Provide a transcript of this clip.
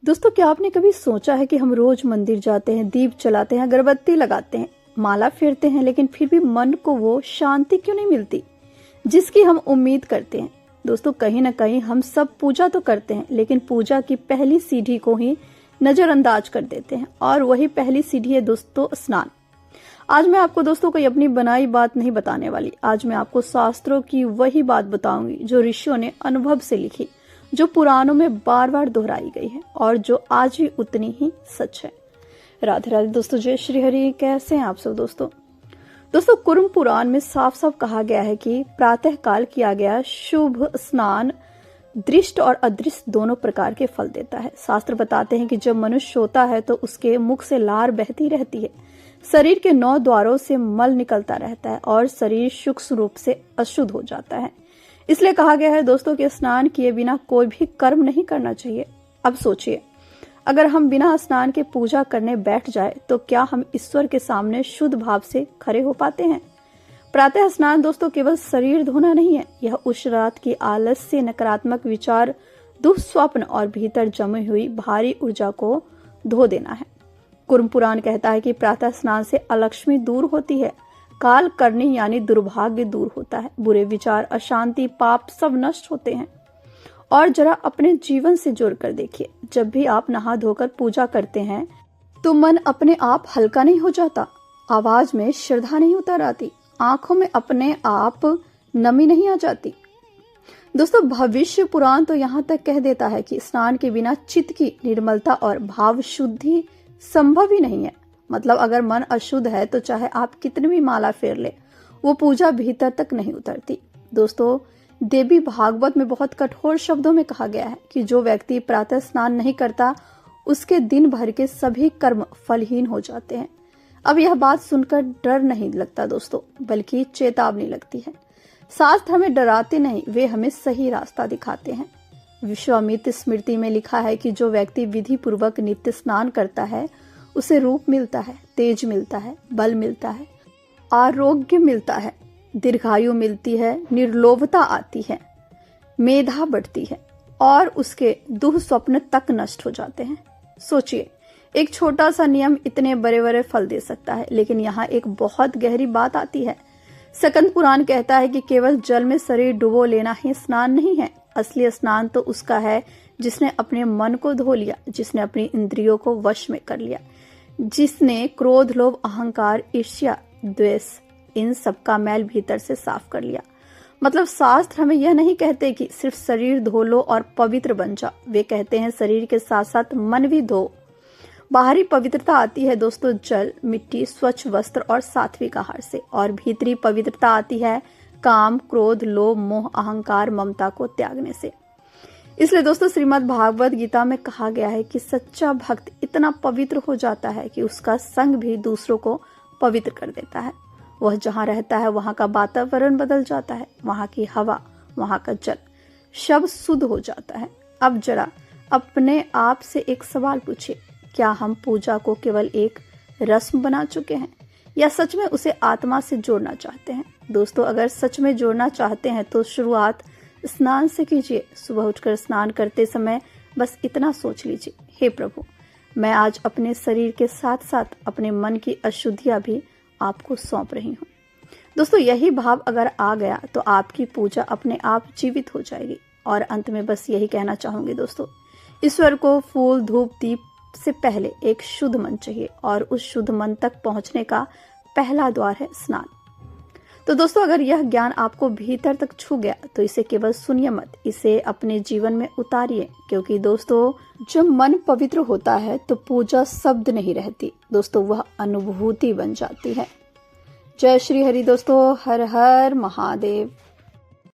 दोस्तों, क्या आपने कभी सोचा है कि हम रोज मंदिर जाते हैं, दीप जलाते हैं, अगरबत्ती लगाते हैं, माला फेरते हैं, लेकिन फिर भी मन को वो शांति क्यों नहीं मिलती जिसकी हम उम्मीद करते हैं। दोस्तों, कहीं ना कहीं हम सब पूजा तो करते हैं, लेकिन पूजा की पहली सीढ़ी को ही नजरअंदाज कर देते हैं, और वही पहली सीढ़ी है दोस्तों, स्नान। आज मैं आपको दोस्तों कोई अपनी बनाई बात नहीं बताने वाली। आज मैं आपको शास्त्रों की वही बात बताऊंगी जो ऋषियों ने अनुभव से लिखी, जो पुराणों में बार बार दोहराई गई है और जो आज भी उतनी ही सच है। राधे राधे दोस्तों, जय श्री हरि। कैसे हैं आप सब दोस्तों, कुर्म पुराण में साफ साफ कहा गया है कि प्रातः काल किया गया शुभ स्नान दृष्ट और अदृष्ट दोनों प्रकार के फल देता है। शास्त्र बताते हैं कि जब मनुष्य सोता है तो उसके मुख से लार बहती रहती है, शरीर के 9 द्वारों से मल निकलता रहता है और शरीर सूक्ष्म रूप से अशुद्ध हो जाता है। इसलिए कहा गया है दोस्तों कि स्नान किए बिना कोई भी कर्म नहीं करना चाहिए। अब सोचिए, अगर हम बिना स्नान के पूजा करने बैठ जाए तो क्या हम ईश्वर के सामने शुद्ध भाव से खड़े हो पाते हैं? प्रातः स्नान दोस्तों केवल शरीर धोना नहीं है, यह उस रात की आलस्य, नकारात्मक विचार, दुःस्वप्न और भीतर जमी हुई भारी ऊर्जा को धो देना है। कुर्म पुराण कहता है कि प्रातः स्नान से अलक्ष्मी दूर होती है, काल करनी यानी दुर्भाग्य दूर होता है, बुरे विचार, अशांति, पाप सब नष्ट होते हैं। और जरा अपने जीवन से जोड़कर देखिए, जब भी आप नहा धोकर पूजा करते हैं तो मन अपने आप हल्का नहीं हो जाता, आवाज में श्रद्धा नहीं उतर आती, आंखों में अपने आप नमी नहीं आ जाती। दोस्तों, भविष्य पुराण तो यहाँ तक कह देता है कि स्नान के बिना चित्त की निर्मलता और भाव शुद्धि संभव ही नहीं है। मतलब अगर मन अशुद्ध है तो चाहे आप कितनी भी माला फेर ले, वो पूजा भीतर तक नहीं उतरती। दोस्तों, देवी भागवत में बहुत कठोर शब्दों में कहा गया है कि जो व्यक्ति प्रातः स्नान नहीं करता उसके दिन भर के सभी कर्म फलहीन हो जाते हैं। अब यह बात सुनकर डर नहीं लगता दोस्तों, बल्कि चेतावनी लगती है। शास्त्र हमें डराते नहीं, वे हमें सही रास्ता दिखाते हैं। विश्वामित्र स्मृति में लिखा है कि जो व्यक्ति विधि पूर्वक नित्य स्नान करता है उसे रूप मिलता है, तेज मिलता है, बल मिलता है, आरोग्य मिलता है, दीर्घायु मिलती है, निर्लोभता आती है, मेधा बढ़ती है और उसके दुःस्वप्न तक नष्ट हो जाते हैं। सोचिए, एक छोटा सा नियम इतने बड़े बड़े फल दे सकता है, लेकिन यहाँ एक बहुत गहरी बात आती है। स्कंद पुराण कहता है कि केवल जल में शरीर डुबो लेना ही स्नान नहीं है। असली स्नान तो उसका है जिसने अपने मन को धो लिया, जिसने अपनी इंद्रियों को वश में कर लिया, जिसने क्रोध, लोभ, अहंकार, ईर्ष्या, द्वेष इन सब का मैल भीतर से साफ कर लिया। मतलब शास्त्र हमें यह नहीं कहते कि सिर्फ शरीर धो लो और पवित्र बन जाओ, वे कहते हैं शरीर के साथ साथ मन भी धो। बाहरी पवित्रता आती है दोस्तों जल, मिट्टी, स्वच्छ वस्त्र और सात्विक आहार से, और भीतरी पवित्रता आती है काम, क्रोध, लोभ, मोह, अहंकार, ममता को त्यागने से। इसलिए दोस्तों श्रीमद् भागवत गीता में कहा गया है कि सच्चा भक्त इतना पवित्र हो जाता है कि उसका संग भी दूसरों को पवित्र कर देता है। वह जहाँ रहता है वहाँ का वातावरण बदल जाता है, वहाँ की हवा, वहाँ का जल सब शुद्ध हो जाता है। अब जरा अपने आप से एक सवाल पूछिए, क्या हम पूजा को केवल एक रस्म बना चुके हैं या सच में उसे आत्मा से जोड़ना चाहते हैं? दोस्तों, अगर सच में जोड़ना चाहते हैं तो शुरुआत स्नान से कीजिए। सुबह उठकर स्नान करते समय बस इतना सोच लीजिए, हे प्रभु, मैं आज अपने शरीर के साथ साथ अपने मन की अशुद्धियां भी आपको सौंप रही हूँ। दोस्तों, यही भाव अगर आ गया तो आपकी पूजा अपने आप जीवित हो जाएगी। और अंत में बस यही कहना चाहूंगी दोस्तों, ईश्वर को फूल, धूप, दीप से पहले एक शुद्ध मन चाहिए, और उस शुद्ध मन तक पहुंचने का पहला द्वार है स्नान। तो दोस्तों, अगर यह ज्ञान आपको भीतर तक छू गया तो इसे केवल सुनिए मत, इसे अपने जीवन में उतारिए। क्योंकि दोस्तों, जब मन पवित्र होता है तो पूजा शब्द नहीं रहती दोस्तों, वह अनुभूति बन जाती है। जय श्री हरि दोस्तों, हर हर महादेव।